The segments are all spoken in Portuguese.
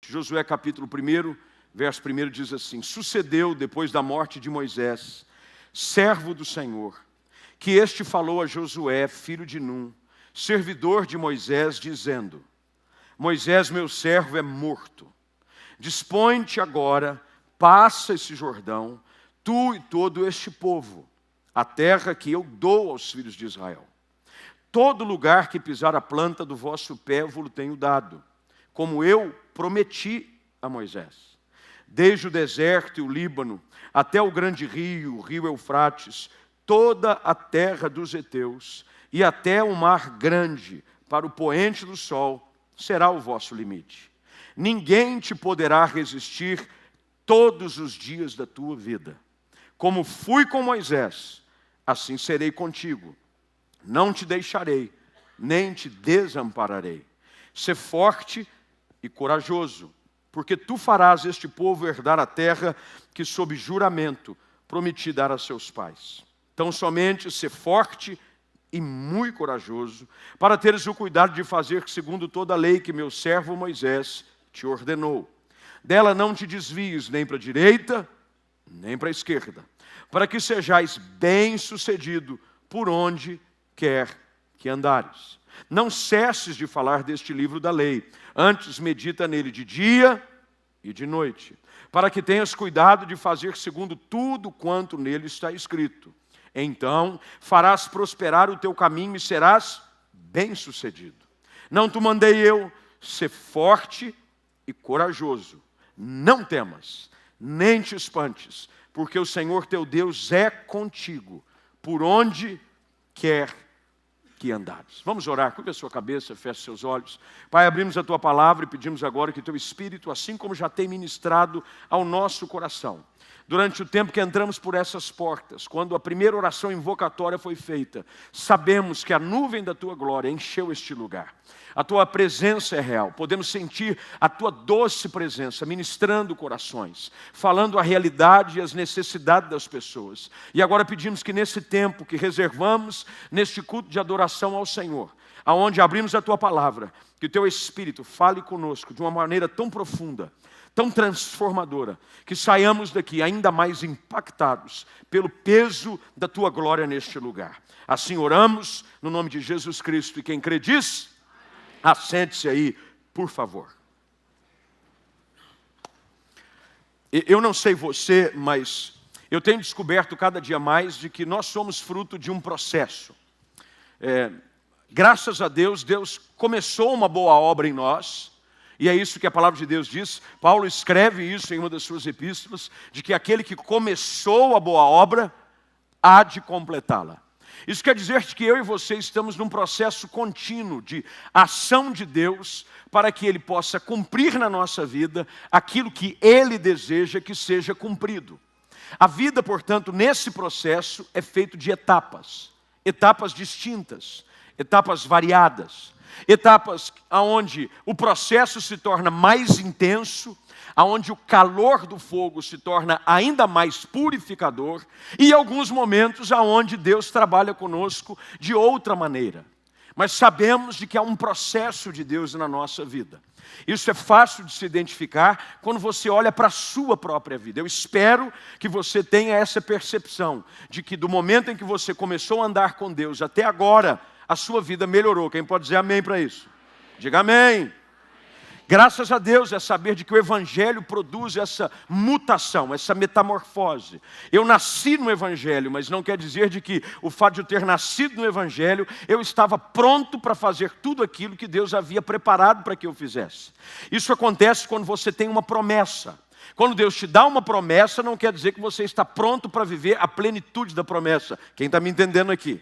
Josué capítulo 1, verso 1 diz assim: sucedeu depois da morte de Moisés, servo do Senhor, que este falou a Josué, filho de Num, servidor de Moisés, dizendo: Moisés, meu servo, é morto. Dispõe-te agora, passa esse Jordão, tu e todo este povo, a terra que eu dou aos filhos de Israel. Todo lugar que pisar a planta do vosso pé vos tenho dado, como eu prometi a Moisés. Desde o deserto e o Líbano, até o grande rio, o rio Eufrates, toda a terra dos heteus, e até o mar grande, para o poente do sol, será o vosso limite. Ninguém te poderá resistir todos os dias da tua vida. Como fui com Moisés, assim serei contigo. Não te deixarei, nem te desampararei. Sê forte e corajoso, porque tu farás este povo herdar a terra que, sob juramento, prometi dar a seus pais. Então, somente sê forte e muito corajoso, para teres o cuidado de fazer segundo toda a lei que meu servo Moisés te ordenou. Dela não te desvies nem para a direita, nem para a esquerda, para que sejais bem-sucedido por onde quer que andares. Não cesses de falar deste livro da lei, antes medita nele de dia e de noite, para que tenhas cuidado de fazer segundo tudo quanto nele está escrito. Então farás prosperar o teu caminho e serás bem-sucedido. Não te mandei eu, ser forte e corajoso. Não temas, nem te espantes, porque o Senhor teu Deus é contigo, por onde quer que andares. Vamos orar, curva a sua cabeça, feche seus olhos. Pai, abrimos a Tua palavra e pedimos agora que Teu Espírito, assim como já tem ministrado ao nosso coração, durante o tempo que entramos por essas portas, quando a primeira oração invocatória foi feita, sabemos que a nuvem da Tua glória encheu este lugar. A Tua presença é real, podemos sentir a Tua doce presença, ministrando corações, falando a realidade e as necessidades das pessoas. E agora pedimos que nesse tempo que reservamos, neste culto de adoração ao Senhor, aonde abrimos a Tua palavra, que o Teu Espírito fale conosco de uma maneira tão profunda, tão transformadora, que saiamos daqui ainda mais impactados pelo peso da Tua glória neste lugar. Assim oramos, no nome de Jesus Cristo, e quem crê diz: assente-se aí, por favor. Eu não sei você, mas eu tenho descoberto cada dia mais de que nós somos fruto de um processo. Graças a Deus, Deus começou uma boa obra em nós, e é isso que a palavra de Deus diz. Paulo escreve isso em uma das suas epístolas, de que aquele que começou a boa obra há de completá-la. Isso quer dizer que eu e você estamos num processo contínuo de ação de Deus para que Ele possa cumprir na nossa vida aquilo que Ele deseja que seja cumprido. A vida, portanto, nesse processo é feito de etapas, etapas distintas, etapas variadas, etapas onde o processo se torna mais intenso, onde o calor do fogo se torna ainda mais purificador, e alguns momentos onde Deus trabalha conosco de outra maneira. Mas sabemos de que há um processo de Deus na nossa vida. Isso é fácil de se identificar quando você olha para a sua própria vida. Eu espero que você tenha essa percepção de que do momento em que você começou a andar com Deus até agora, a sua vida melhorou. Quem pode dizer amém para isso? Diga amém. Graças a Deus é saber de que o Evangelho produz essa mutação, essa metamorfose. Eu nasci no Evangelho, mas não quer dizer de que o fato de eu ter nascido no Evangelho, eu estava pronto para fazer tudo aquilo que Deus havia preparado para que eu fizesse. Isso acontece quando você tem uma promessa. Quando Deus te dá uma promessa, não quer dizer que você está pronto para viver a plenitude da promessa. Quem está me entendendo aqui?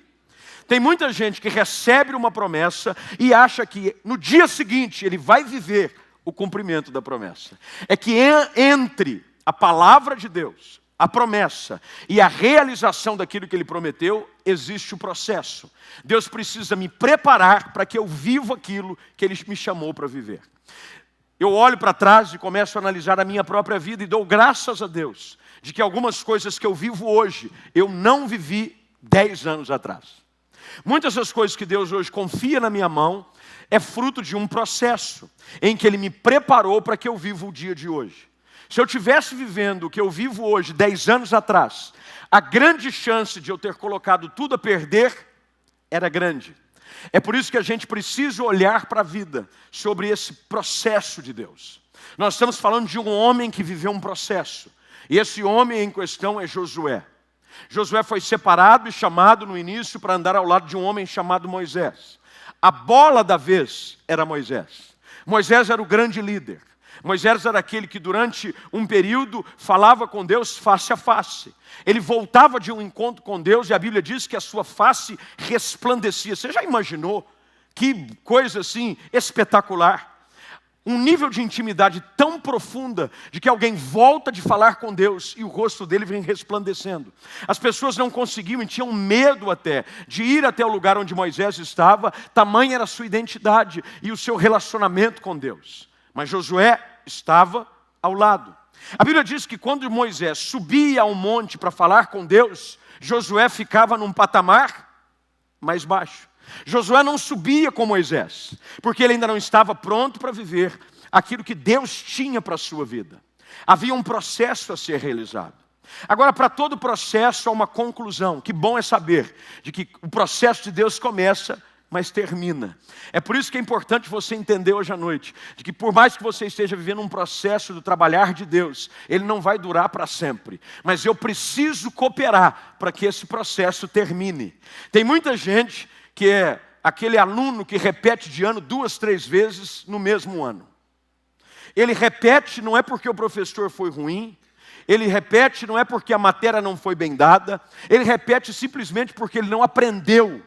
Tem muita gente que recebe uma promessa e acha que no dia seguinte ele vai viver o cumprimento da promessa. É que entre a palavra de Deus, a promessa e a realização daquilo que Ele prometeu, existe o processo. Deus precisa me preparar para que eu viva aquilo que Ele me chamou para viver. Eu olho para trás e começo a analisar a minha própria vida e dou graças a Deus de que algumas coisas que eu vivo hoje, eu não vivi 10 anos atrás. Muitas das coisas que Deus hoje confia na minha mão, é fruto de um processo em que Ele me preparou para que eu viva o dia de hoje. Se eu estivesse vivendo o que eu vivo hoje, 10 anos atrás, a grande chance de eu ter colocado tudo a perder era grande. É por isso que a gente precisa olhar para a vida sobre esse processo de Deus. Nós estamos falando de um homem que viveu um processo. E esse homem em questão é Josué. Josué foi separado e chamado no início para andar ao lado de um homem chamado Moisés. A bola da vez era Moisés. Moisés era o grande líder. Moisés era aquele que durante um período falava com Deus face a face. Ele voltava de um encontro com Deus e a Bíblia diz que a sua face resplandecia. Você já imaginou? Que coisa assim espetacular. Um nível de intimidade tão profunda de que alguém volta de falar com Deus e o rosto dele vem resplandecendo. As pessoas não conseguiam e tinham medo até de ir até o lugar onde Moisés estava, tamanha era a sua identidade e o seu relacionamento com Deus. Mas Josué estava ao lado. A Bíblia diz que quando Moisés subia ao monte para falar com Deus, Josué ficava num patamar mais baixo. Josué não subia com Moisés, porque ele ainda não estava pronto para viver aquilo que Deus tinha para a sua vida. Havia um processo a ser realizado. Agora, para todo processo há uma conclusão. Que bom é saber de que o processo de Deus começa, mas termina. É por isso que é importante você entender hoje à noite, de que por mais que você esteja vivendo um processo do trabalhar de Deus, ele não vai durar para sempre. Mas eu preciso cooperar para que esse processo termine. Tem muita gente que é aquele aluno que repete de ano 2, 3 vezes no mesmo ano. Ele repete não é porque o professor foi ruim, ele repete não é porque a matéria não foi bem dada, ele repete simplesmente porque ele não aprendeu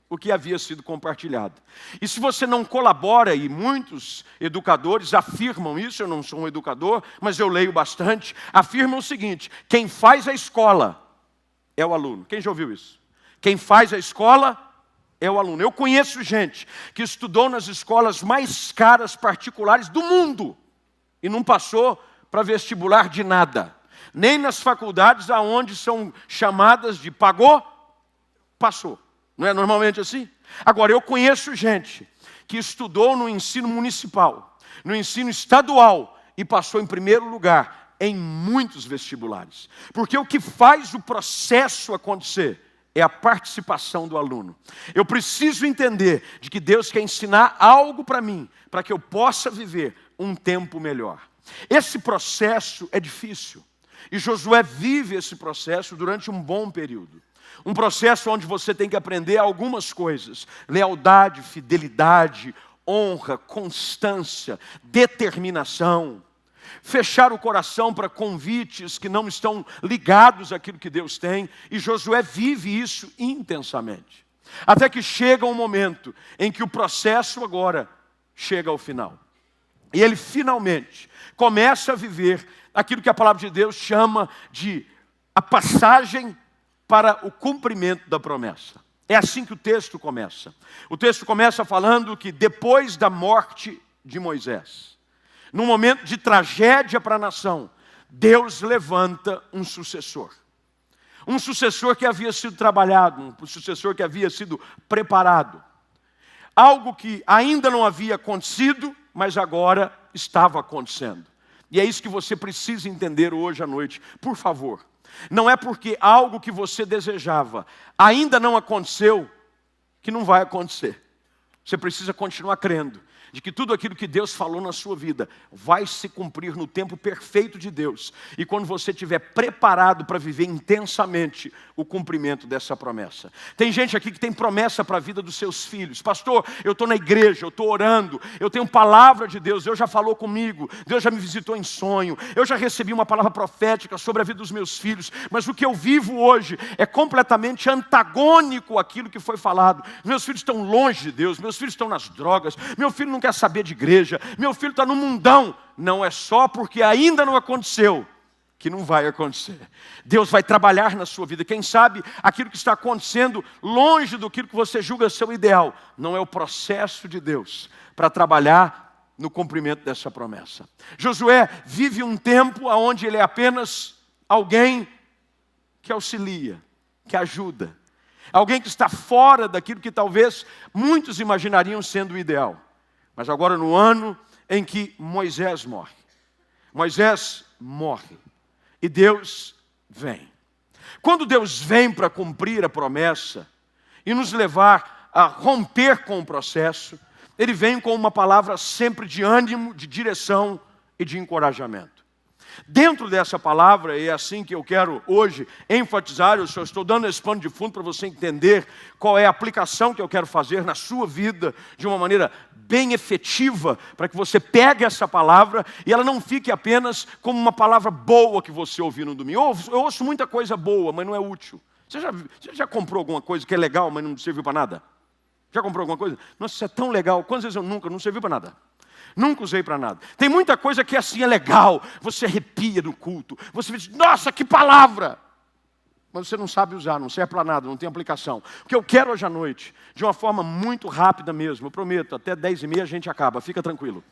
o que havia sido compartilhado. E se você não colabora, e muitos educadores afirmam isso, eu não sou um educador, mas eu leio bastante, afirmam o seguinte: quem faz a escola é o aluno. Quem já ouviu isso? Quem faz a escola é o aluno. Eu conheço gente que estudou nas escolas mais caras particulares do mundo e não passou para vestibular de nada. Nem nas faculdades aonde são chamadas de pagou, passou. Não é normalmente assim? Agora, eu conheço gente que estudou no ensino municipal, no ensino estadual e passou em primeiro lugar em muitos vestibulares. Porque o que faz o processo acontecer é a participação do aluno. Eu preciso entender de que Deus quer ensinar algo para mim, para que eu possa viver um tempo melhor. Esse processo é difícil. E Josué vive esse processo durante um bom período. Um processo onde você tem que aprender algumas coisas: lealdade, fidelidade, honra, constância, determinação. Fechar o coração para convites que não estão ligados àquilo que Deus tem. E Josué vive isso intensamente. Até que chega um momento em que o processo agora chega ao final. E ele finalmente começa a viver aquilo que a palavra de Deus chama de a passagem para o cumprimento da promessa. É assim que o texto começa. O texto começa falando que depois da morte de Moisés, num momento de tragédia para a nação, Deus levanta um sucessor. Um sucessor que havia sido trabalhado, um sucessor que havia sido preparado. Algo que ainda não havia acontecido, mas agora estava acontecendo. E é isso que você precisa entender hoje à noite. Por favor, não é porque algo que você desejava ainda não aconteceu, que não vai acontecer. Você precisa continuar crendo de que tudo aquilo que Deus falou na sua vida vai se cumprir no tempo perfeito de Deus. E quando você estiver preparado para viver intensamente o cumprimento dessa promessa. Tem gente aqui que tem promessa para a vida dos seus filhos. Pastor, eu estou na igreja, eu estou orando, eu tenho palavra de Deus, Deus já falou comigo, Deus já me visitou em sonho, eu já recebi uma palavra profética sobre a vida dos meus filhos, mas o que eu vivo hoje é completamente antagônico àquilo que foi falado. Meus filhos estão longe de Deus, meus filhos estão nas drogas, meu filho não quer saber de igreja, meu filho está no mundão. Não é só porque ainda não aconteceu que não vai acontecer. Deus vai trabalhar na sua vida. Quem sabe aquilo que está acontecendo longe do que você julga ser o ideal, não é o processo de Deus para trabalhar no cumprimento dessa promessa. Josué vive um tempo onde ele é apenas alguém que auxilia, que ajuda. Alguém que está fora daquilo que talvez muitos imaginariam sendo o ideal. Mas agora no ano em que Moisés morre. Moisés morre e Deus vem. Quando Deus vem para cumprir a promessa e nos levar a romper com o processo, Ele vem com uma palavra sempre de ânimo, de direção e de encorajamento. Dentro dessa palavra, e é assim que eu quero hoje enfatizar, eu só estou dando esse pano de fundo para você entender qual é a aplicação que eu quero fazer na sua vida de uma maneira bem efetiva, para que você pegue essa palavra e ela não fique apenas como uma palavra boa que você ouviu no domingo. Eu ouço muita coisa boa, mas não é útil. Você já comprou alguma coisa que é legal, mas não serviu para nada? Já comprou alguma coisa? Nossa, isso é tão legal. Quantas vezes eu não serviu para nada? Nunca usei para nada. Tem muita coisa que assim é legal. Você arrepia no culto. Você diz, nossa, que palavra! Mas você não sabe usar, não serve para nada, não tem aplicação. O que eu quero hoje à noite, de uma forma muito rápida mesmo, eu prometo, até 10h30 a gente acaba, fica tranquilo.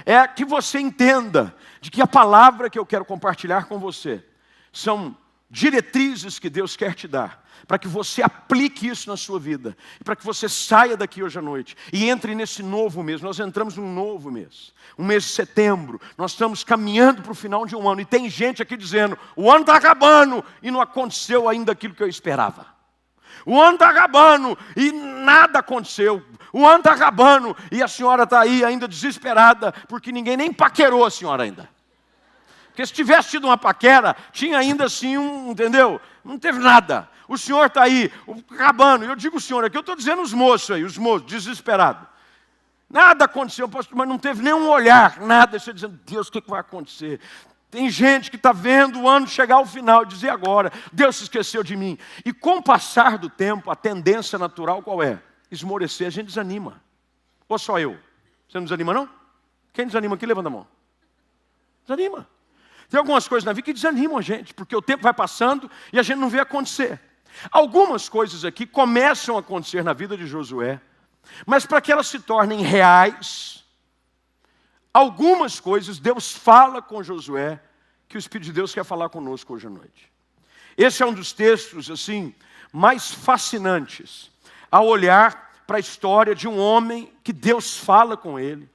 É que você entenda de que a palavra que eu quero compartilhar com você são diretrizes que Deus quer te dar, para que você aplique isso na sua vida, e para que você saia daqui hoje à noite e entre nesse novo mês. Nós entramos num novo mês, um mês de setembro, nós estamos caminhando para o final de um ano, e tem gente aqui dizendo, o ano está acabando, e não aconteceu ainda aquilo que eu esperava. O ano está acabando, e nada aconteceu. O ano está acabando, e a senhora está aí ainda desesperada, porque ninguém nem paquerou a senhora ainda. Porque se tivesse tido uma paquera, tinha ainda assim entendeu? Não teve nada. O senhor está aí, acabando. Eu digo o senhor aqui, eu estou dizendo os moços aí, os moços, desesperados. Nada aconteceu, mas não teve nenhum olhar, nada. Você dizendo, Deus, o que vai acontecer? Tem gente que está vendo o ano chegar ao final e dizer agora, Deus se esqueceu de mim. E com o passar do tempo, a tendência natural qual é? Esmorecer, a gente desanima. Ou só eu? Você não desanima não? Quem desanima aqui, levanta a mão. Desanima. Tem algumas coisas na vida que desanimam a gente, porque o tempo vai passando e a gente não vê acontecer. Algumas coisas aqui começam a acontecer na vida de Josué, mas para que elas se tornem reais, algumas coisas Deus fala com Josué, que o Espírito de Deus quer falar conosco hoje à noite. Esse é um dos textos assim mais fascinantes, ao olhar para a história de um homem que Deus fala com ele.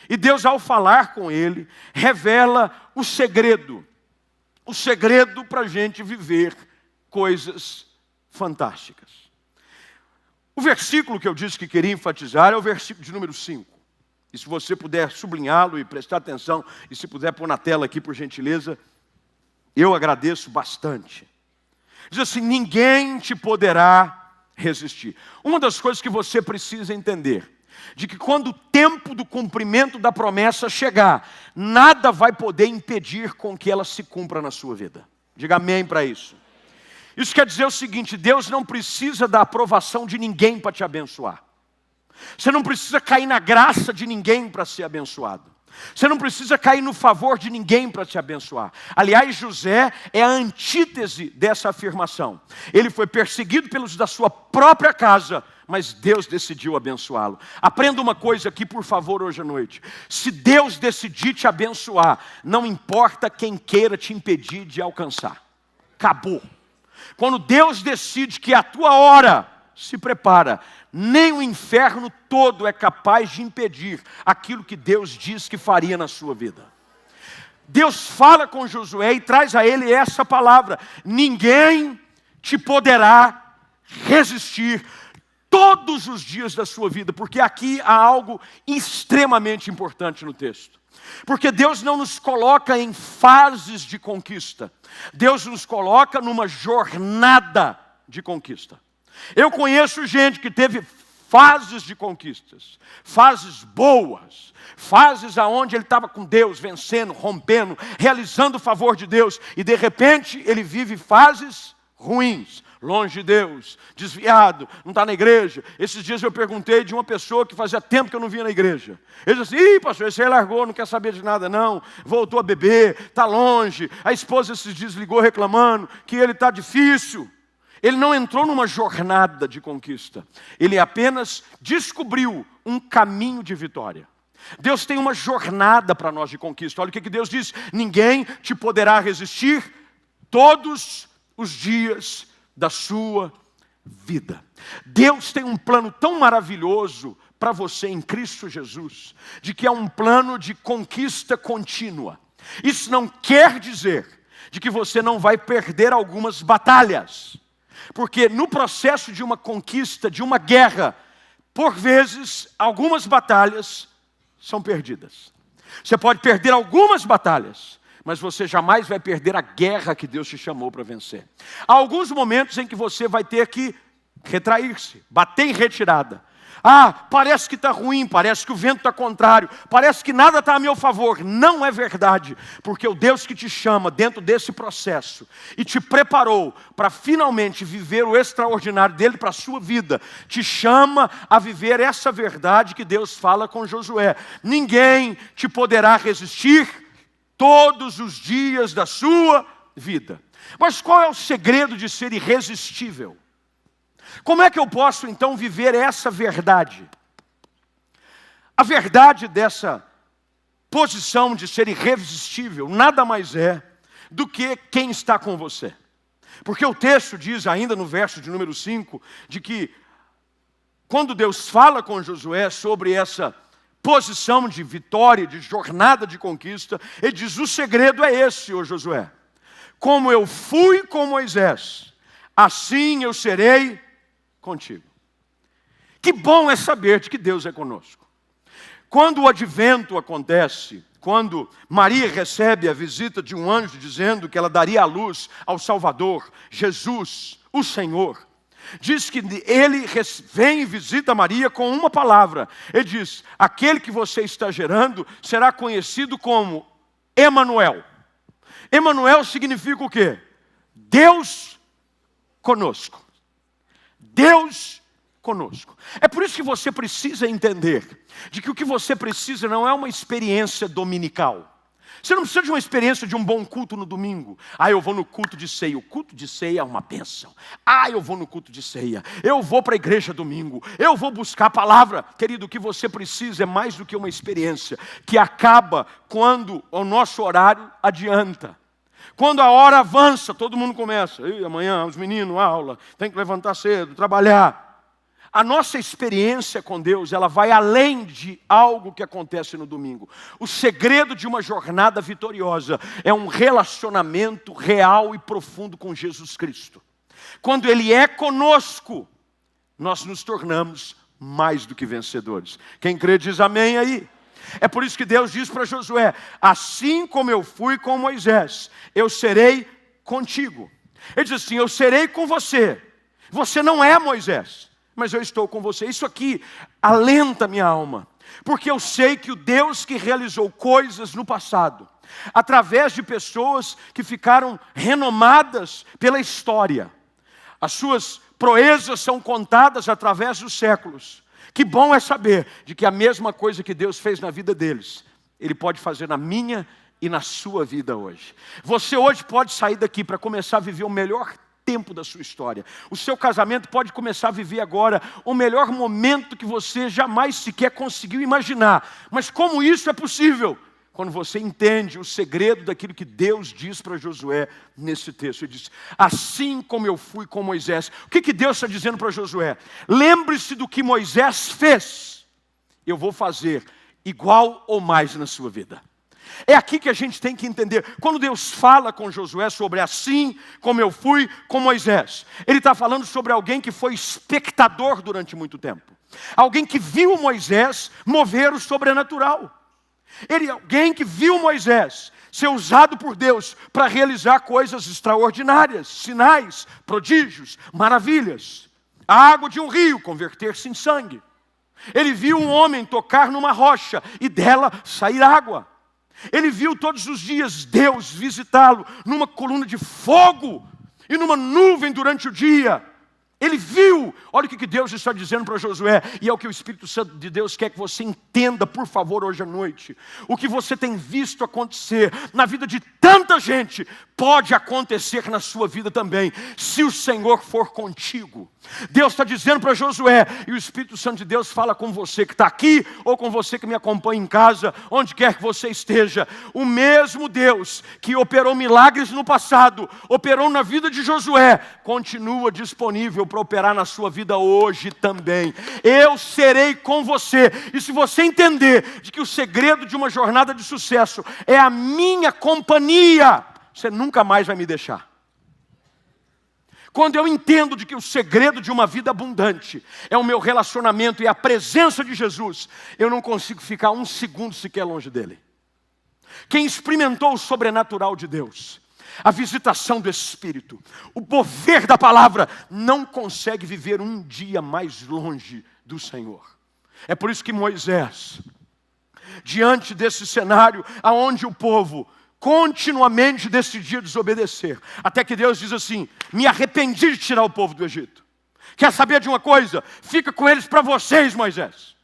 E Deus, ao falar com ele, revela o segredo para a gente viver coisas fantásticas. O versículo que eu disse que queria enfatizar é o versículo de número 5. E se você puder sublinhá-lo e prestar atenção, e se puder pôr na tela aqui, por gentileza, eu agradeço bastante. Diz assim, ninguém te poderá resistir. Uma das coisas que você precisa entender, de que quando o tempo do cumprimento da promessa chegar, nada vai poder impedir com que ela se cumpra na sua vida. Diga amém para isso. Isso quer dizer o seguinte, Deus não precisa da aprovação de ninguém para te abençoar. Você não precisa cair na graça de ninguém para ser abençoado. Você não precisa cair no favor de ninguém para te abençoar. Aliás, José é a antítese dessa afirmação. Ele foi perseguido pelos da sua própria casa, mas Deus decidiu abençoá-lo. Aprenda uma coisa aqui, por favor, hoje à noite. Se Deus decidir te abençoar, não importa quem queira te impedir de alcançar. Acabou. Quando Deus decide que é a tua hora, se prepara. Nem o inferno todo é capaz de impedir aquilo que Deus diz que faria na sua vida. Deus fala com Josué e traz a ele essa palavra. Ninguém te poderá resistir todos os dias da sua vida, porque aqui há algo extremamente importante no texto. Porque Deus não nos coloca em fases de conquista. Deus nos coloca numa jornada de conquista. Eu conheço gente que teve fases de conquistas, fases boas, fases aonde ele estava com Deus, vencendo, rompendo, realizando o favor de Deus, e de repente ele vive fases ruins, longe de Deus, desviado, não está na igreja. Esses dias eu perguntei de uma pessoa que fazia tempo que eu não vinha na igreja. Ele disse assim, pastor, esse aí largou, não quer saber de nada não, voltou a beber, está longe. A esposa esses dias ligou reclamando que ele está difícil. Ele não entrou numa jornada de conquista. Ele apenas descobriu um caminho de vitória. Deus tem uma jornada para nós de conquista. Olha o que Deus diz. Ninguém te poderá resistir todos os dias da sua vida. Deus tem um plano tão maravilhoso para você em Cristo Jesus, de que é um plano de conquista contínua. Isso não quer dizer de que você não vai perder algumas batalhas, porque no processo de uma conquista, de uma guerra, por vezes, algumas batalhas são perdidas. Você pode perder algumas batalhas, mas você jamais vai perder a guerra que Deus te chamou para vencer. Há alguns momentos em que você vai ter que retrair-se, bater em retirada. Parece que está ruim, parece que o vento está contrário, parece que nada está a meu favor. Não é verdade, porque o Deus que te chama dentro desse processo e te preparou para finalmente viver o extraordinário dele para a sua vida, te chama a viver essa verdade que Deus fala com Josué. Ninguém te poderá resistir todos os dias da sua vida. Mas qual é o segredo de ser irresistível? Como é que eu posso então viver essa verdade? A verdade dessa posição de ser irresistível nada mais é do que quem está com você. Porque o texto diz ainda no verso de número 5, de que quando Deus fala com Josué sobre essa posição de vitória, de jornada de conquista, ele diz: o segredo é esse, ô Josué. Como eu fui com Moisés, assim eu serei contigo. Que bom é saber de que Deus é conosco. Quando o advento acontece, quando Maria recebe a visita de um anjo dizendo que ela daria à luz ao Salvador, Jesus, o Senhor, diz que ele vem e visita Maria com uma palavra. Ele diz: aquele que você está gerando será conhecido como Emanuel. Emanuel significa o quê? Deus conosco. Deus conosco. É por isso que você precisa entender de que o que você precisa não é uma experiência dominical. Você não precisa de uma experiência de um bom culto no domingo. Eu vou no culto de ceia. O culto de ceia é uma bênção. Eu vou no culto de ceia. Eu vou para a igreja domingo. Eu vou buscar a palavra. Querido, o que você precisa é mais do que uma experiência que acaba quando o nosso horário adianta. Quando a hora avança, todo mundo começa. Amanhã, os meninos, aula, tem que levantar cedo, trabalhar. A nossa experiência com Deus, ela vai além de algo que acontece no domingo. O segredo de uma jornada vitoriosa é um relacionamento real e profundo com Jesus Cristo. Quando Ele é conosco, nós nos tornamos mais do que vencedores. Quem crê diz amém aí. É por isso que Deus diz para Josué: assim como eu fui com Moisés, eu serei contigo. Ele diz assim: eu serei com você. Você não é Moisés, mas eu estou com você. Isso aqui alenta minha alma, porque eu sei que o Deus que realizou coisas no passado, através de pessoas que ficaram renomadas pela história, as suas proezas são contadas através dos séculos. Que bom é saber de que a mesma coisa que Deus fez na vida deles, Ele pode fazer na minha e na sua vida hoje. Você hoje pode sair daqui para começar a viver o melhor tempo da sua história. O seu casamento pode começar a viver agora o melhor momento que você jamais sequer conseguiu imaginar. Mas como isso é possível? Quando você entende o segredo daquilo que Deus diz para Josué nesse texto. Ele diz: assim como eu fui com Moisés. O que Deus está dizendo para Josué? Lembre-se do que Moisés fez. Eu vou fazer igual ou mais na sua vida. É aqui que a gente tem que entender. Quando Deus fala com Josué sobre assim como eu fui com Moisés, Ele está falando sobre alguém que foi espectador durante muito tempo. Alguém que viu Moisés mover o sobrenatural. Ele é alguém que viu Moisés ser usado por Deus para realizar coisas extraordinárias, sinais, prodígios, maravilhas. A água de um rio converter-se em sangue. Ele viu um homem tocar numa rocha e dela sair água. Ele viu todos os dias Deus visitá-lo numa coluna de fogo e numa nuvem durante o dia. Ele viu, olha o que Deus está dizendo para Josué, e é o que o Espírito Santo de Deus quer que você entenda, por favor, hoje à noite. O que você tem visto acontecer na vida de tanta gente, pode acontecer na sua vida também, se o Senhor for contigo. Deus está dizendo para Josué, e o Espírito Santo de Deus fala com você que está aqui, ou com você que me acompanha em casa, onde quer que você esteja. O mesmo Deus que operou milagres no passado, operou na vida de Josué, continua disponível disponível para operar na sua vida hoje também. Eu serei com você. E se você entender de que o segredo de uma jornada de sucesso é a minha companhia, você nunca mais vai me deixar. Quando eu entendo de que o segredo de uma vida abundante é o meu relacionamento e a presença de Jesus, eu não consigo ficar um segundo sequer longe dele. Quem experimentou o sobrenatural de Deus, a visitação do Espírito, o mover da palavra, não consegue viver um dia mais longe do Senhor. É por isso que Moisés, diante desse cenário, aonde o povo continuamente decidia desobedecer, até que Deus diz assim: me arrependi de tirar o povo do Egito. Quer saber de uma coisa? Fica com eles para vocês, Moisés.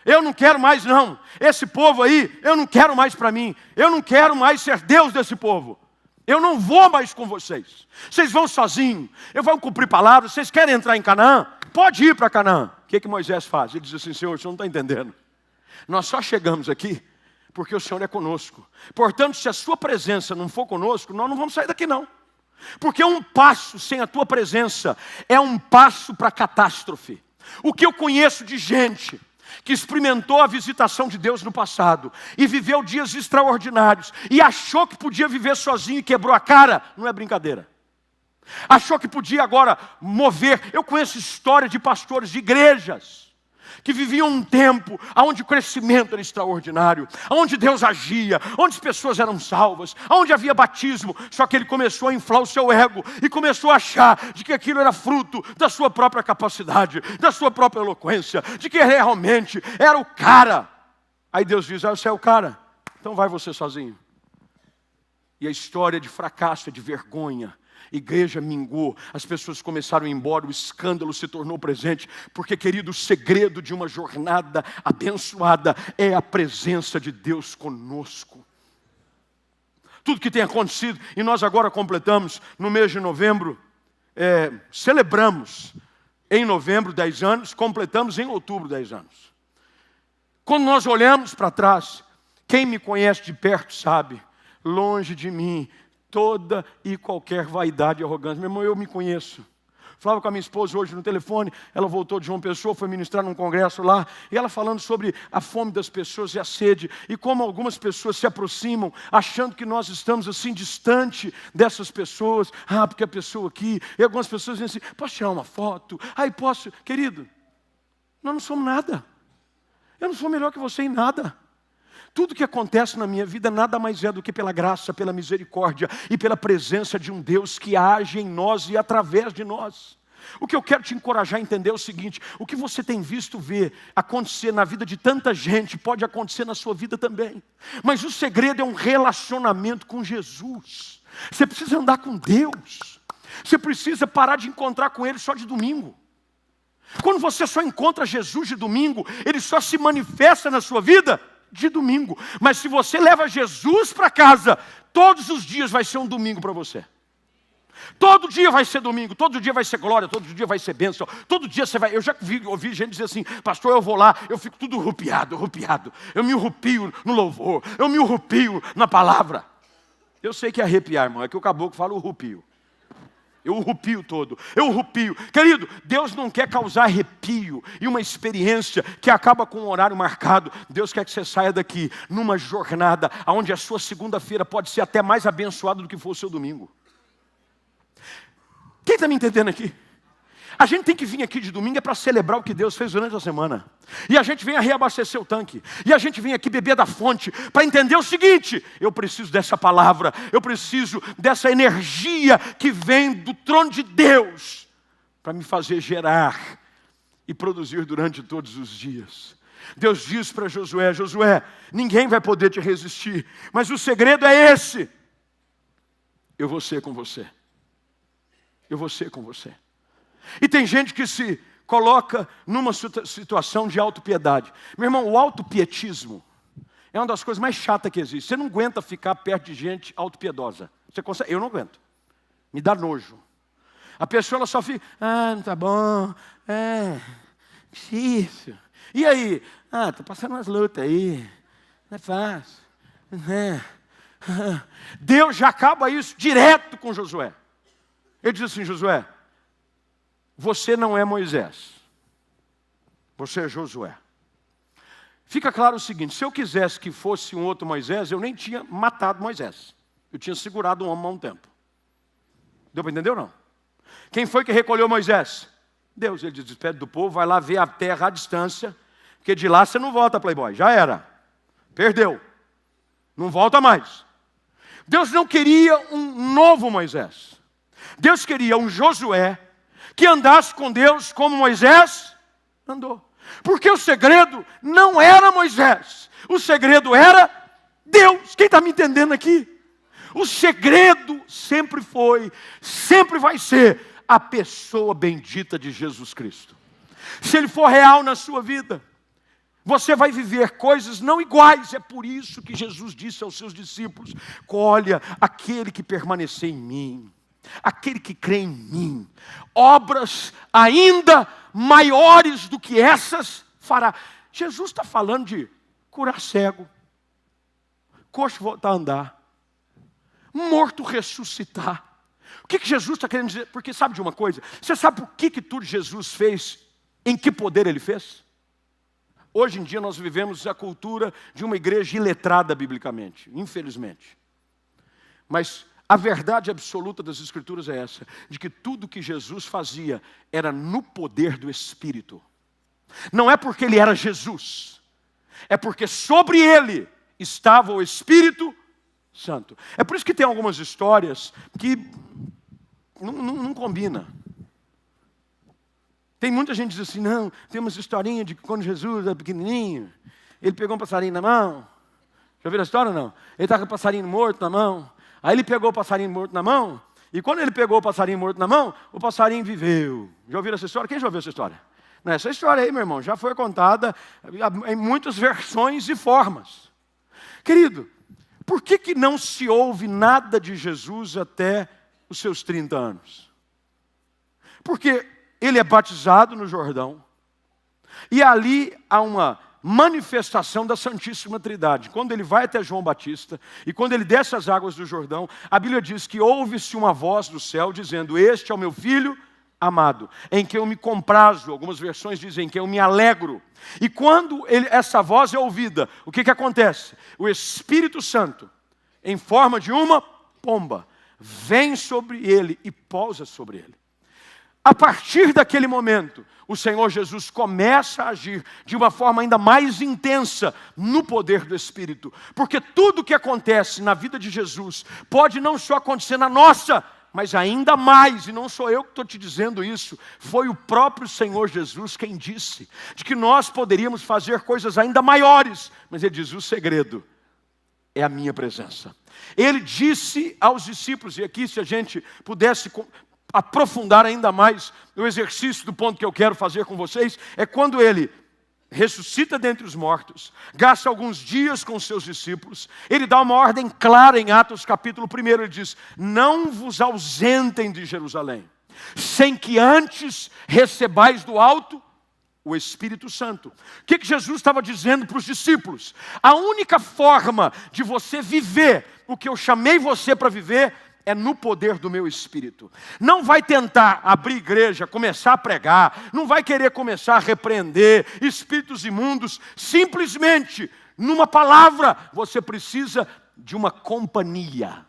Eu não quero mais não. Esse povo aí, eu não quero mais para mim. Eu não quero mais ser Deus desse povo. Eu não vou mais com vocês. Vocês vão sozinhos. Eu vou cumprir palavras. Vocês querem entrar em Canaã? Pode ir para Canaã. O que Moisés faz? Ele diz assim: Senhor, o senhor não está entendendo. Nós só chegamos aqui porque o Senhor é conosco. Portanto, se a sua presença não for conosco, nós não vamos sair daqui não. Porque um passo sem a tua presença é um passo para a catástrofe. O que eu conheço de gente que experimentou a visitação de Deus no passado e viveu dias extraordinários e achou que podia viver sozinho e quebrou a cara, não é brincadeira. Achou que podia agora mover. Eu conheço história de pastores de igrejas que viviam um tempo onde o crescimento era extraordinário, onde Deus agia, onde as pessoas eram salvas, onde havia batismo, só que ele começou a inflar o seu ego e começou a achar de que aquilo era fruto da sua própria capacidade, da sua própria eloquência, de que realmente era o cara. Aí Deus diz: você é o cara, então vai você sozinho. E a história de fracasso, de vergonha, igreja minguou, as pessoas começaram a ir embora, o escândalo se tornou presente, porque, querido, o segredo de uma jornada abençoada é a presença de Deus conosco. Tudo que tem acontecido, e nós agora completamos, no mês de novembro, celebramos em novembro 10 anos, completamos em outubro 10 anos. Quando nós olhamos para trás, quem me conhece de perto sabe, longe de mim toda e qualquer vaidade e arrogância. Meu irmão, eu me conheço. Falava com a minha esposa hoje no telefone, ela voltou de João Pessoa, foi ministrar num congresso lá, e ela falando sobre a fome das pessoas e a sede, e como algumas pessoas se aproximam, achando que nós estamos assim, distante dessas pessoas, porque a pessoa aqui, e algumas pessoas dizem assim: posso tirar uma foto? Posso. Querido, nós não somos nada. Eu não sou melhor que você em nada. Tudo que acontece na minha vida nada mais é do que pela graça, pela misericórdia e pela presença de um Deus que age em nós e através de nós. O que eu quero te encorajar a entender é o seguinte: o que você tem visto ver acontecer na vida de tanta gente, pode acontecer na sua vida também. Mas o segredo é um relacionamento com Jesus. Você precisa andar com Deus. Você precisa parar de encontrar com Ele só de domingo. Quando você só encontra Jesus de domingo, Ele só se manifesta na sua vida de domingo. Mas se você leva Jesus para casa, todos os dias vai ser um domingo para você. Todo dia vai ser domingo, todo dia vai ser glória, todo dia vai ser bênção, todo dia você vai... Eu já ouvi gente dizer assim: pastor, eu vou lá, eu fico tudo rupiado. Eu me rupio no louvor, eu me rupio na palavra. Eu sei que é arrepiar, irmão, é que o caboclo fala o rupio. Eu rupio todo, eu rupio. Querido, Deus não quer causar arrepio e uma experiência que acaba com um horário marcado. Deus quer que você saia daqui numa jornada onde a sua segunda-feira pode ser até mais abençoada do que for o seu domingo. Quem está me entendendo aqui? A gente tem que vir aqui de domingo para celebrar o que Deus fez durante a semana. E a gente vem a reabastecer o tanque. E a gente vem aqui beber da fonte para entender o seguinte: eu preciso dessa palavra, eu preciso dessa energia que vem do trono de Deus para me fazer gerar e produzir durante todos os dias. Deus diz para Josué: Josué, ninguém vai poder te resistir, mas o segredo é esse: eu vou ser com você. Eu vou ser com você. E tem gente que se coloca numa situação de autopiedade. Meu irmão, o autopietismo é uma das coisas mais chatas que existe. Você não aguenta ficar perto de gente autopiedosa. Você consegue? Eu não aguento. Me dá nojo. A pessoa ela só fica: não tá bom, difícil. E aí? Tô passando umas lutas aí, não é fácil. Deus já acaba isso direto com Josué. Ele diz assim: Josué, você não é Moisés. Você é Josué. Fica claro o seguinte, se eu quisesse que fosse um outro Moisés, eu nem tinha matado Moisés. Eu tinha segurado um homem há um tempo. Deu para entender ou não? Quem foi que recolheu Moisés? Deus. Ele despede do povo, vai lá ver a terra à distância, porque de lá você não volta, playboy. Já era. Perdeu. Não volta mais. Deus não queria um novo Moisés. Deus queria um Josué que andasse com Deus como Moisés andou. Porque o segredo não era Moisés. O segredo era Deus. Quem está me entendendo aqui? O segredo sempre foi, sempre vai ser a pessoa bendita de Jesus Cristo. Se Ele for real na sua vida, você vai viver coisas não iguais. É por isso que Jesus disse aos seus discípulos: olha, aquele que permanecer em mim, aquele que crê em mim, obras ainda maiores do que essas fará. Jesus está falando de curar cego, coxo voltar a andar, morto ressuscitar. O que Jesus está querendo dizer? Porque sabe de uma coisa? Você sabe por que tudo Jesus fez? Em que poder Ele fez? Hoje em dia nós vivemos a cultura de uma igreja iletrada biblicamente, infelizmente. Mas a verdade absoluta das Escrituras é essa, de que tudo que Jesus fazia era no poder do Espírito. Não é porque Ele era Jesus, é porque sobre Ele estava o Espírito Santo. É por isso que tem algumas histórias que não combinam. Tem muita gente que diz assim, não, tem umas historinhas de que quando Jesus era pequenininho, Ele pegou um passarinho na mão. Já ouviram a história ou não? Ele estava com o passarinho morto na mão. Aí Ele pegou o passarinho morto na mão, e quando Ele pegou o passarinho morto na mão, o passarinho viveu. Já ouviram essa história? Quem já ouviu essa história? Não, essa história aí, meu irmão, já foi contada em muitas versões e formas. Querido, por que não se ouve nada de Jesus até os seus 30 anos? Porque Ele é batizado no Jordão, e ali há uma manifestação da Santíssima Trindade. Quando Ele vai até João Batista, e quando Ele desce as águas do Jordão, a Bíblia diz que ouve-se uma voz do céu dizendo: este é o meu Filho amado, em que eu me comprazo. Algumas versões dizem que eu me alegro. E quando essa voz é ouvida, o que acontece? O Espírito Santo, em forma de uma pomba, vem sobre Ele e pousa sobre Ele. A partir daquele momento, o Senhor Jesus começa a agir de uma forma ainda mais intensa no poder do Espírito. Porque tudo que acontece na vida de Jesus pode não só acontecer na nossa, mas ainda mais, e não sou eu que estou te dizendo isso, foi o próprio Senhor Jesus quem disse, de que nós poderíamos fazer coisas ainda maiores. Mas Ele diz, o segredo é a minha presença. Ele disse aos discípulos, e aqui se a gente pudesse aprofundar ainda mais o exercício do ponto que eu quero fazer com vocês, é quando Ele ressuscita dentre os mortos, gasta alguns dias com os seus discípulos, Ele dá uma ordem clara em Atos capítulo 1, Ele diz, não vos ausentem de Jerusalém, sem que antes recebais do alto o Espírito Santo. O que Jesus estava dizendo para os discípulos? A única forma de você viver o que eu chamei você para viver é no poder do meu Espírito. Não vai tentar abrir igreja, começar a pregar, não vai querer começar a repreender espíritos imundos, simplesmente, numa palavra, você precisa de uma companhia.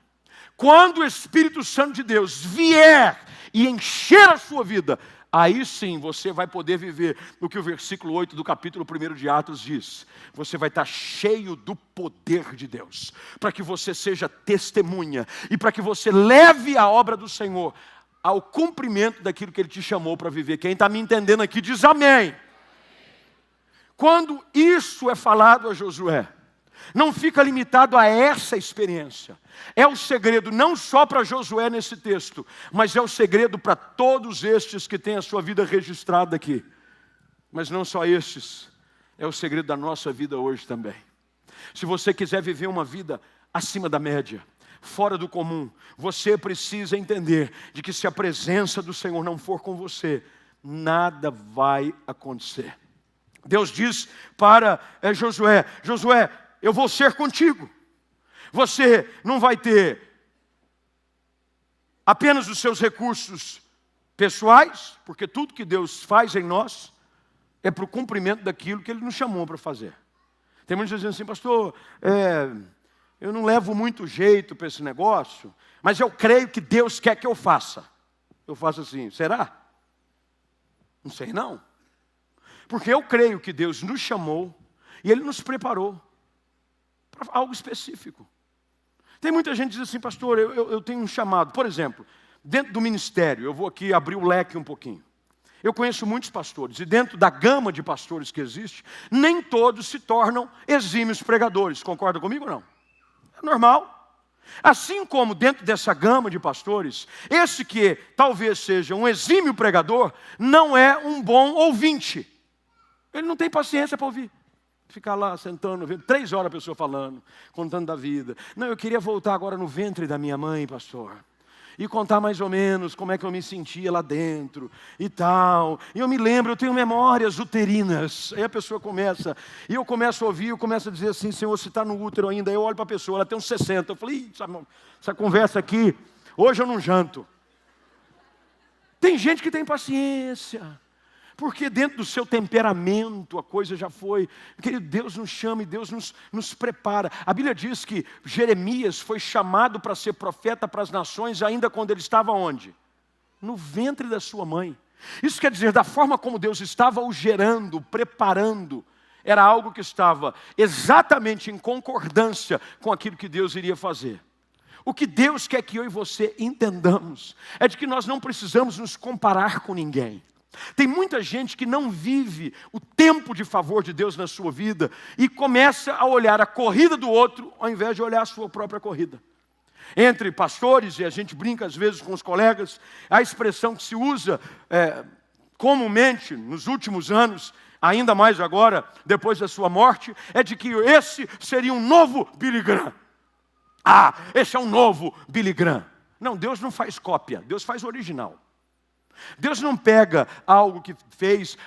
Quando o Espírito Santo de Deus vier e encher a sua vida, aí sim você vai poder viver o que o versículo 8 do capítulo 1 de Atos diz. Você vai estar cheio do poder de Deus, para que você seja testemunha e para que você leve a obra do Senhor ao cumprimento daquilo que Ele te chamou para viver. Quem está me entendendo aqui diz amém. Quando isso é falado a Josué, não fica limitado a essa experiência. É o segredo não só para Josué nesse texto, mas é o segredo para todos estes que têm a sua vida registrada aqui. Mas não só estes, é o segredo da nossa vida hoje também. Se você quiser viver uma vida acima da média, fora do comum, você precisa entender de que se a presença do Senhor não for com você, nada vai acontecer. Deus diz para Josué, Josué, eu vou ser contigo. Você não vai ter apenas os seus recursos Pessoais, porque tudo que Deus faz em nós é para o cumprimento daquilo que Ele nos chamou para fazer. Tem muitos dizendo assim, pastor, eu não levo muito jeito para esse negócio, mas eu creio que Deus quer que eu faça. Eu faço assim, será? Não sei não. Porque eu creio que Deus nos chamou e Ele nos preparou para algo específico. Tem muita gente que diz assim, pastor, eu tenho um chamado. Por exemplo, dentro do ministério, eu vou aqui abrir o leque um pouquinho. Eu conheço muitos pastores, e dentro da gama de pastores que existe, nem todos se tornam exímios pregadores. Concorda comigo ou não? É normal. Assim como dentro dessa gama de pastores, esse que talvez seja um exímio pregador, não é um bom ouvinte. Ele não tem paciência para ouvir. Ficar lá sentando, vendo 3 horas a pessoa falando, contando da vida. Não, eu queria voltar agora no ventre da minha mãe, pastor. E contar mais ou menos como é que eu me sentia lá dentro e tal. E eu me lembro, eu tenho memórias uterinas. Aí a pessoa começa, e eu começo a ouvir, eu começo a dizer assim, Senhor, se está no útero ainda. Aí eu olho para a pessoa, ela tem uns 60. Eu falei, essa conversa aqui, hoje eu não janto. Tem gente que tem paciência. Porque dentro do seu temperamento a coisa já foi. Querido, Deus nos chama e Deus nos prepara. A Bíblia diz que Jeremias foi chamado para ser profeta para as nações ainda quando ele estava onde? No ventre da sua mãe. Isso quer dizer, da forma como Deus estava o gerando, preparando, era algo que estava exatamente em concordância com aquilo que Deus iria fazer. O que Deus quer que eu e você entendamos é de que nós não precisamos nos comparar com ninguém. Tem muita gente que não vive o tempo de favor de Deus na sua vida e começa a olhar a corrida do outro ao invés de olhar a sua própria corrida. Entre pastores, e a gente brinca às vezes com os colegas, a expressão que se usa comumente nos últimos anos, ainda mais agora, depois da sua morte, é de que esse seria um novo Billy Graham. Ah, esse é um novo Billy Graham. Não, Deus não faz cópia, Deus faz original. Deus não pega algo que fez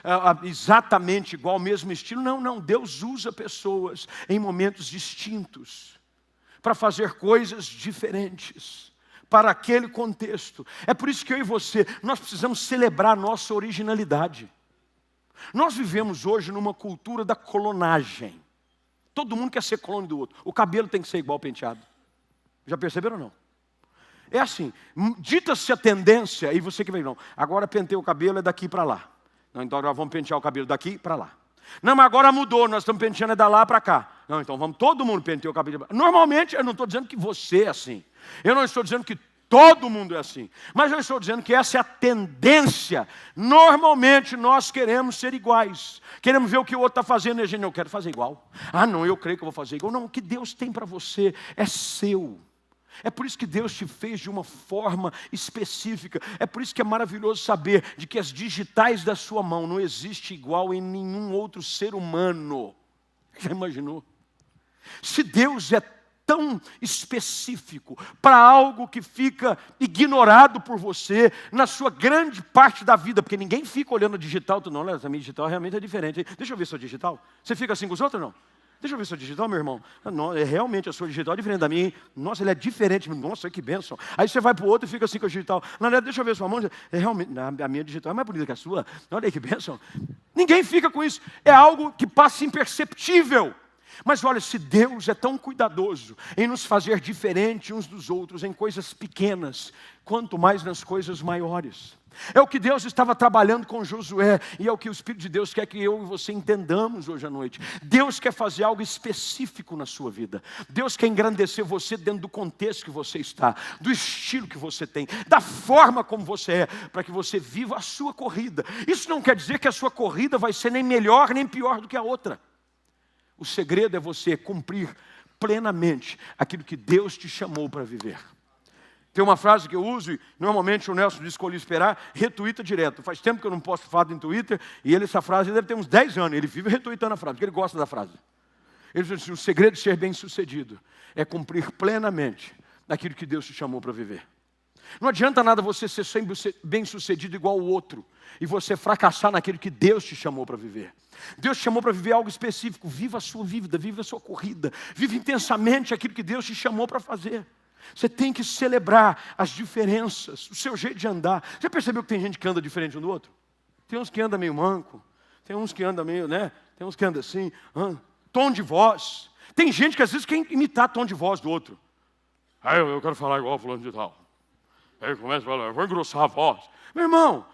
exatamente igual, mesmo estilo. Não. Deus usa pessoas em momentos distintos para fazer coisas diferentes para aquele contexto. É por isso que eu e você, nós precisamos celebrar a nossa originalidade. Nós vivemos hoje numa cultura da clonagem. Todo mundo quer ser clone do outro. O cabelo tem que ser igual ao penteado. Já perceberam ou não? É assim, dita-se a tendência, e você que vem, não, agora pentei o cabelo é daqui para lá. Não, então agora vamos pentear o cabelo daqui para lá. Não, mas agora mudou, nós estamos penteando é da lá para cá. Não, então vamos todo mundo pentear o cabelo. Normalmente, eu não estou dizendo que você é assim. Eu não estou dizendo que todo mundo é assim. Mas eu estou dizendo que essa é a tendência. Normalmente nós queremos ser iguais. Queremos ver o que o outro está fazendo e a gente não quer fazer igual. Ah, não, eu creio que eu vou fazer igual. Não, o que Deus tem para você é seu. É por isso que Deus te fez de uma forma específica. É por isso que é maravilhoso saber de que as digitais da sua mão não existe igual em nenhum outro ser humano. Já imaginou? Se Deus é tão específico para algo que fica ignorado por você na sua grande parte da vida, porque ninguém fica olhando a digital, não, essa minha digital realmente é diferente. Deixa eu ver sua digital. Você fica assim com os outros ou não? Deixa eu ver sua digital, meu irmão. Não, realmente a sua digital é diferente da minha. Nossa, ele é diferente. Nossa, que bênção. Aí você vai para o outro e fica assim com a digital. Não, deixa eu ver sua mão. Realmente, a minha digital é mais bonita que a sua. Olha aí que bênção. Ninguém fica com isso. É algo que passa imperceptível. Mas olha, se Deus é tão cuidadoso em nos fazer diferente uns dos outros, em coisas pequenas, quanto mais nas coisas maiores. É o que Deus estava trabalhando com Josué, e é o que o Espírito de Deus quer que eu e você entendamos hoje à noite. Deus quer fazer algo específico na sua vida. Deus quer engrandecer você dentro do contexto que você está, do estilo que você tem, da forma como você é, para que você viva a sua corrida. Isso não quer dizer que a sua corrida vai ser nem melhor nem pior do que a outra. O segredo é você cumprir plenamente aquilo que Deus te chamou para viver. Tem uma frase que eu uso, e normalmente o Nelson de Escolhi Esperar retuita direto. Faz tempo que eu não posto foto em Twitter, e essa frase deve ter uns 10 anos. Ele vive retuitando a frase, porque ele gosta da frase. Ele diz assim, o segredo de ser bem-sucedido é cumprir plenamente aquilo que Deus te chamou para viver. Não adianta nada você ser sempre bem-sucedido igual o outro, e você fracassar naquilo que Deus te chamou para viver. Deus te chamou para viver algo específico. Viva a sua vida, viva a sua corrida. Viva intensamente aquilo que Deus te chamou para fazer. Você tem que celebrar as diferenças, o seu jeito de andar. Já percebeu que tem gente que anda diferente um do outro? Tem uns que andam meio manco, tem uns que andam meio, né? Tem uns que andam assim, tom de voz. Tem gente que às vezes quer imitar tom de voz do outro. Aí eu quero falar igual fulano de tal. Aí começa a falar, eu vou engrossar a voz. Meu irmão,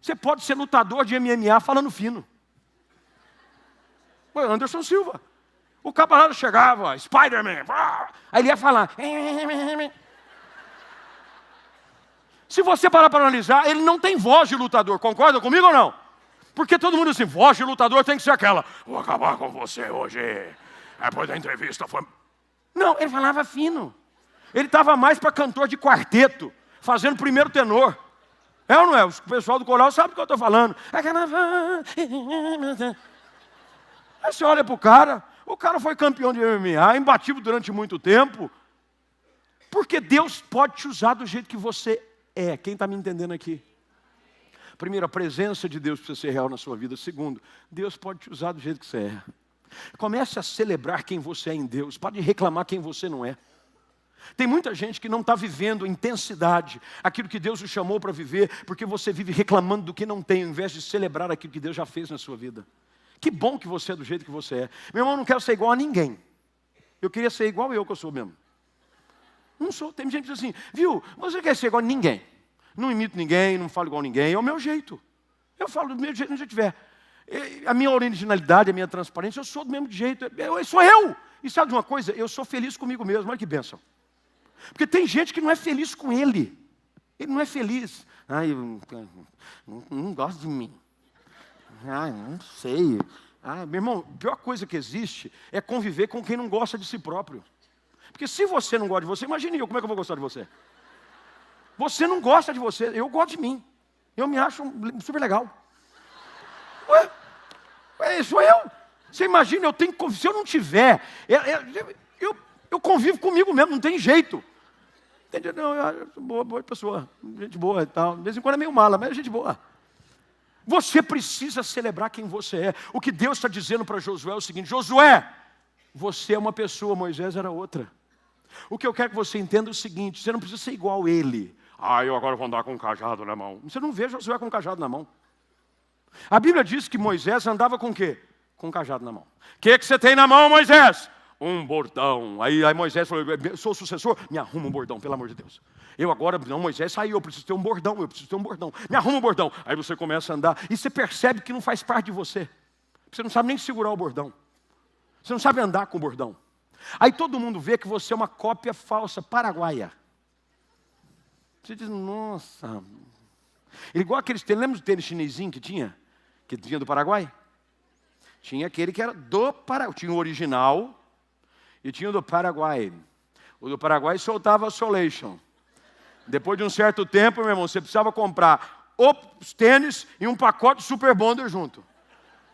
você pode ser lutador de MMA falando fino. Foi Anderson Silva. O camarada chegava, Spider-Man, aí ele ia falar. Se você parar para analisar, ele não tem voz de lutador, concorda comigo ou não? Porque todo mundo assim, voz de lutador tem que ser aquela. Vou acabar com você hoje. Depois da entrevista foi... Não, ele falava fino. Ele estava mais para cantor de quarteto, fazendo primeiro tenor. É ou não é? O pessoal do coral sabe o que eu estou falando. Aí você olha para o cara foi campeão de MMA, imbatível durante muito tempo. Porque Deus pode te usar do jeito que você é. Quem está me entendendo aqui? Primeiro, a presença de Deus precisa ser real na sua vida. Segundo, Deus pode te usar do jeito que você é. Comece a celebrar quem você é em Deus. Pare de reclamar quem você não é. Tem muita gente que não está vivendo a intensidade, aquilo que Deus o chamou para viver, porque você vive reclamando do que não tem, ao invés de celebrar aquilo que Deus já fez na sua vida. Que bom que você é do jeito que você é. Meu irmão, eu não quero ser igual a ninguém. Eu queria ser igual eu que eu sou mesmo. Não sou. Tem gente que diz assim, viu, você quer ser igual a ninguém. Não imito ninguém, não falo igual a ninguém, é o meu jeito. Eu falo do meu jeito onde eu estiver. A minha originalidade, a minha transparência, eu sou do mesmo jeito. Sou eu. E sabe de uma coisa? Eu sou feliz comigo mesmo. Olha que bênção. Porque tem gente que não é feliz com ele. Ele não é feliz. Ai, eu não gosto de mim. Ai, não sei. Ai, meu irmão, a pior coisa que existe é conviver com quem não gosta de si próprio. Porque se você não gosta de você, imagine eu, como é que eu vou gostar de você? Você não gosta de você, eu gosto de mim. Eu me acho super legal. Ué, sou eu. Você imagina, eu tenho que, se eu não tiver, eu convivo comigo mesmo, não tem jeito. Entendeu? Não, eu sou boa pessoa, gente boa e tal. De vez em quando é meio mala, mas é gente boa. Você precisa celebrar quem você é. O que Deus está dizendo para Josué é o seguinte, Josué, você é uma pessoa, Moisés era outra. O que eu quero que você entenda é o seguinte, você não precisa ser igual a ele. Eu agora vou andar com um cajado na mão. Você não vê Josué com um cajado na mão. A Bíblia diz que Moisés andava com o quê? Com um cajado na mão. O que você tem na mão, Moisés? Um bordão. Aí Moisés falou, eu sou o sucessor, me arruma um bordão, pelo amor de Deus. Eu agora, não, Moisés saiu, eu preciso ter um bordão, me arruma um bordão. Aí você começa a andar, e você percebe que não faz parte de você. Você não sabe nem segurar o bordão. Você não sabe andar com o bordão. Aí todo mundo vê que você é uma cópia falsa, paraguaia. Você diz, nossa. Igual aqueles tênis, lembra do tênis chinesinho que tinha do Paraguai? Tinha aquele que era do Paraguai, tinha o original e tinha o do Paraguai. O do Paraguai soltava a Solation. Depois de um certo tempo, meu irmão, você precisava comprar os tênis e um pacote de Super Bonder junto.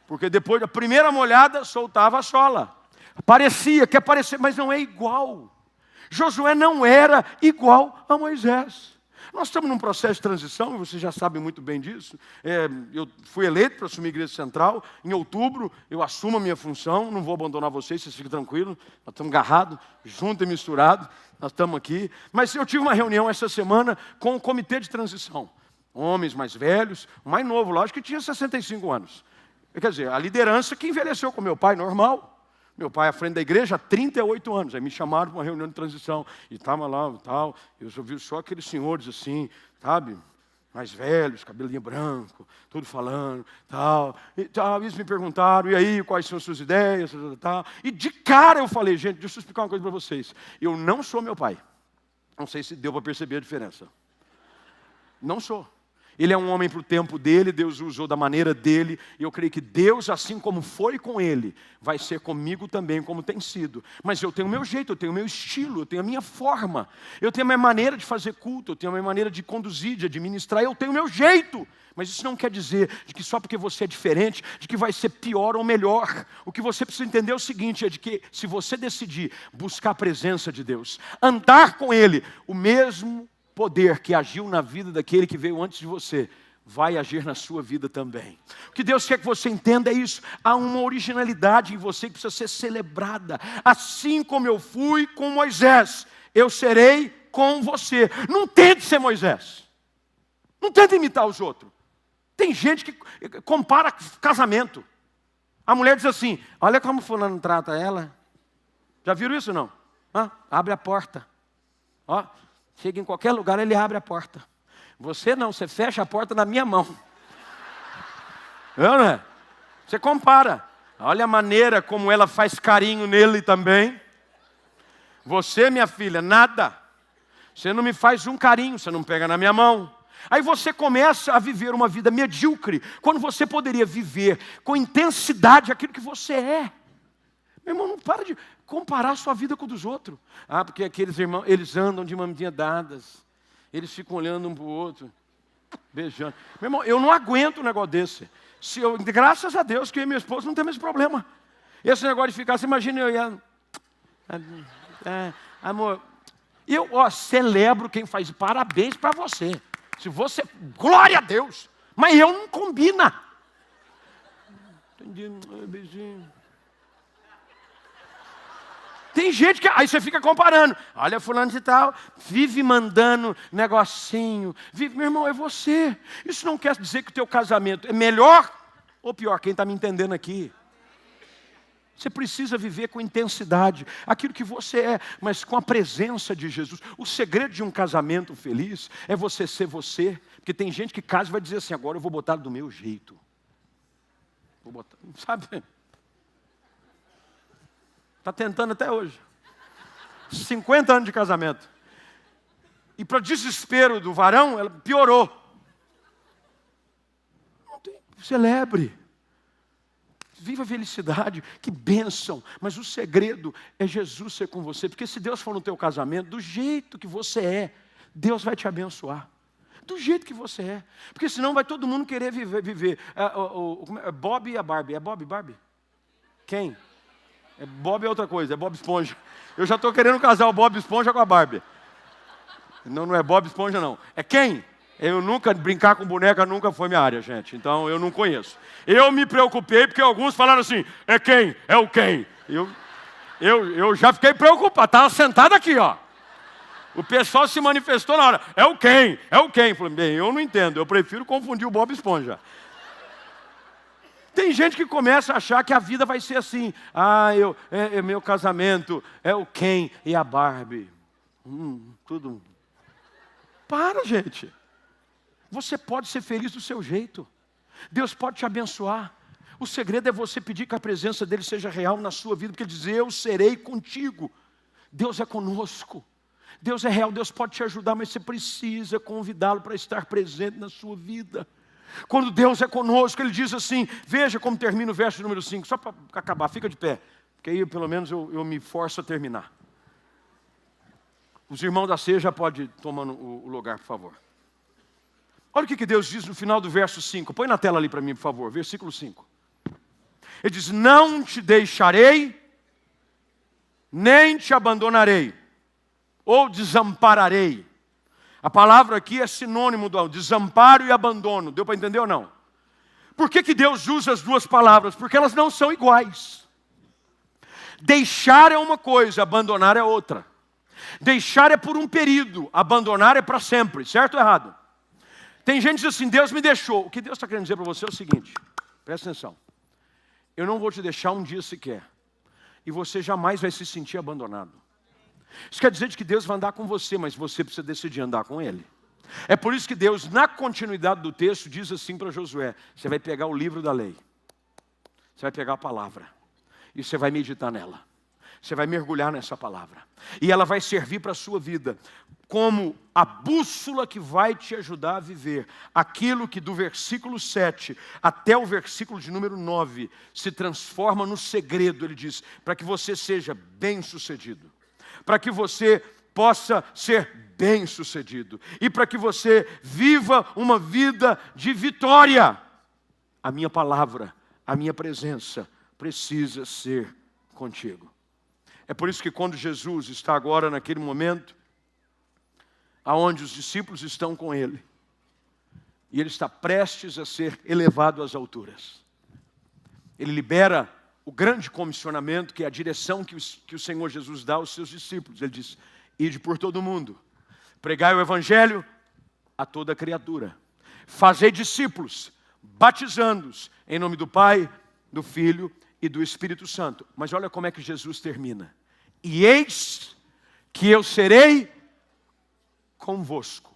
Porque depois da primeira molhada, soltava a sola. Quer parecer, mas não é igual. Josué não era igual a Moisés. Nós estamos num processo de transição, e vocês já sabem muito bem disso. Eu fui eleito para assumir a Igreja Central. Em outubro, eu assumo a minha função. Não vou abandonar vocês fiquem tranquilos. Nós estamos agarrados, junto e misturado. Nós estamos aqui. Mas eu tive uma reunião essa semana com o comitê de transição. Homens mais velhos, o mais novo lá, acho que tinha 65 anos. Quer dizer, a liderança que envelheceu com meu pai, normal. Meu pai à frente da igreja há 38 anos. Aí me chamaram para uma reunião de transição. E estava lá e tal. Eu ouvi só aqueles senhores assim, sabe? Mais velhos, cabelinho branco, tudo falando, tal. E tal. Eles me perguntaram, e aí, quais são as suas ideias, tal. E de cara eu falei, gente, deixa eu explicar uma coisa para vocês. Eu não sou meu pai. Não sei se deu para perceber a diferença. Não sou. Ele é um homem para o tempo dele, Deus o usou da maneira dele, e eu creio que Deus, assim como foi com ele, vai ser comigo também, como tem sido. Mas eu tenho o meu jeito, eu tenho o meu estilo, eu tenho a minha forma, eu tenho a minha maneira de fazer culto, eu tenho a minha maneira de conduzir, de administrar, eu tenho o meu jeito. Mas isso não quer dizer de que só porque você é diferente, de que vai ser pior ou melhor. O que você precisa entender é o seguinte, é de que se você decidir buscar a presença de Deus, andar com Ele, o mesmo poder que agiu na vida daquele que veio antes de você, vai agir na sua vida também. O que Deus quer que você entenda é isso. Há uma originalidade em você que precisa ser celebrada. Assim como eu fui com Moisés, eu serei com você. Não tente ser Moisés. Não tente imitar os outros. Tem gente que compara casamento. A mulher diz assim, olha como fulano trata ela. Já viram isso não? Abre a porta. Chega em qualquer lugar, ele abre a porta. Você não, você fecha a porta na minha mão. Não é? Você compara. Olha a maneira como ela faz carinho nele também. Você, minha filha, nada. Você não me faz um carinho, você não pega na minha mão. Aí você começa a viver uma vida medíocre, quando você poderia viver com intensidade aquilo que você é. Meu irmão, não para de comparar a sua vida com a dos outros. Porque aqueles irmãos, eles andam de mãozinha dadas. Eles ficam olhando um para o outro, beijando. Meu irmão, eu não aguento um negócio desse. Graças a Deus que eu e minha esposa não temos esse problema. Esse negócio de ficar, você imagina eu ia... amor, eu celebro quem faz parabéns para você. Se você, glória a Deus. Mas eu não combina. Entendi, beijinho. Tem gente que, aí você fica comparando. Olha fulano de tal, vive mandando negocinho. Meu irmão, é você. Isso não quer dizer que o teu casamento é melhor ou pior. Quem está me entendendo aqui? Você precisa viver com intensidade aquilo que você é, mas com a presença de Jesus. O segredo de um casamento feliz é você ser você. Porque tem gente que casa e vai dizer assim, agora eu vou botar do meu jeito. Vou botar, sabe? Está tentando até hoje. 50 anos de casamento. E para o desespero do varão, ela piorou. Celebre. Viva a felicidade, que bênção. Mas o segredo é Jesus ser com você. Porque se Deus for no teu casamento, do jeito que você é, Deus vai te abençoar. Do jeito que você é. Porque senão vai todo mundo querer viver. Bob e a Barbie. É Bob e Barbie? Quem? Bob é outra coisa, é Bob Esponja. Eu já estou querendo casar o Bob Esponja com a Barbie. Não é Bob Esponja não. É quem? Eu nunca, brincar com boneca nunca foi minha área, gente. Então eu não conheço. Eu me preocupei porque alguns falaram assim, é quem? É o quem? Eu já fiquei preocupado, estava sentado aqui, ó. O pessoal se manifestou na hora, é o quem? É o quem? Falei, bem, eu não entendo, eu prefiro confundir o Bob Esponja. Tem gente que começa a achar que a vida vai ser assim. Meu casamento é o Ken e a Barbie. Tudo. Para, gente. Você pode ser feliz do seu jeito. Deus pode te abençoar. O segredo é você pedir que a presença dele seja real na sua vida. Porque ele diz, eu serei contigo. Deus é conosco. Deus é real, Deus pode te ajudar, mas você precisa convidá-lo para estar presente na sua vida. Quando Deus é conosco, Ele diz assim, veja como termina o verso número 5, só para acabar, fica de pé, porque aí pelo menos eu me forço a terminar. Os irmãos da ceia já podem tomar o lugar, por favor. Olha o que Deus diz no final do verso 5, põe na tela ali para mim, por favor, versículo 5. Ele diz, não te deixarei, nem te abandonarei, ou desampararei. A palavra aqui é sinônimo do desamparo e abandono. Deu para entender ou não? Por que Deus usa as duas palavras? Porque elas não são iguais. Deixar é uma coisa, abandonar é outra. Deixar é por um período, abandonar é para sempre. Certo ou errado? Tem gente que diz assim, Deus me deixou. O que Deus está querendo dizer para você é o seguinte, presta atenção. Eu não vou te deixar um dia sequer. E você jamais vai se sentir abandonado. Isso quer dizer que Deus vai andar com você, mas você precisa decidir andar com Ele. É por isso que Deus, na continuidade do texto, diz assim para Josué, você vai pegar o livro da lei, você vai pegar a palavra, e você vai meditar nela. Você vai mergulhar nessa palavra. E ela vai servir para a sua vida como a bússola que vai te ajudar a viver aquilo que do versículo 7 até o versículo de número 9 se transforma no segredo, ele diz, para que você seja bem-sucedido. Para que você possa ser bem-sucedido. E para que você viva uma vida de vitória. A minha palavra, a minha presença precisa ser contigo. É por isso que quando Jesus está agora naquele momento, aonde os discípulos estão com Ele, e Ele está prestes a ser elevado às alturas, Ele libera o grande comissionamento, que é a direção que o Senhor Jesus dá aos seus discípulos. Ele diz, ide por todo mundo, pregai o evangelho a toda criatura, fazei discípulos, batizando-os em nome do Pai, do Filho e do Espírito Santo. Mas olha como é que Jesus termina. E eis que eu serei convosco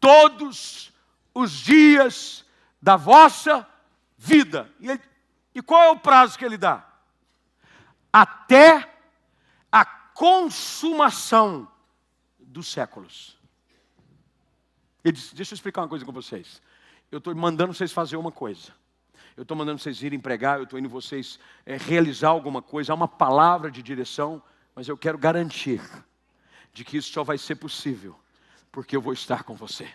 todos os dias da vossa vida. E qual é o prazo que ele dá? Até a consumação dos séculos. Ele disse, deixa eu explicar uma coisa com vocês. Eu estou mandando vocês fazer uma coisa. Eu estou mandando vocês irem pregar, eu estou indo vocês realizar alguma coisa. Há uma palavra de direção, mas eu quero garantir de que isso só vai ser possível porque eu vou estar com você.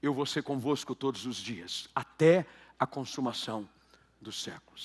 Eu vou ser convosco todos os dias, até a consumação dos séculos.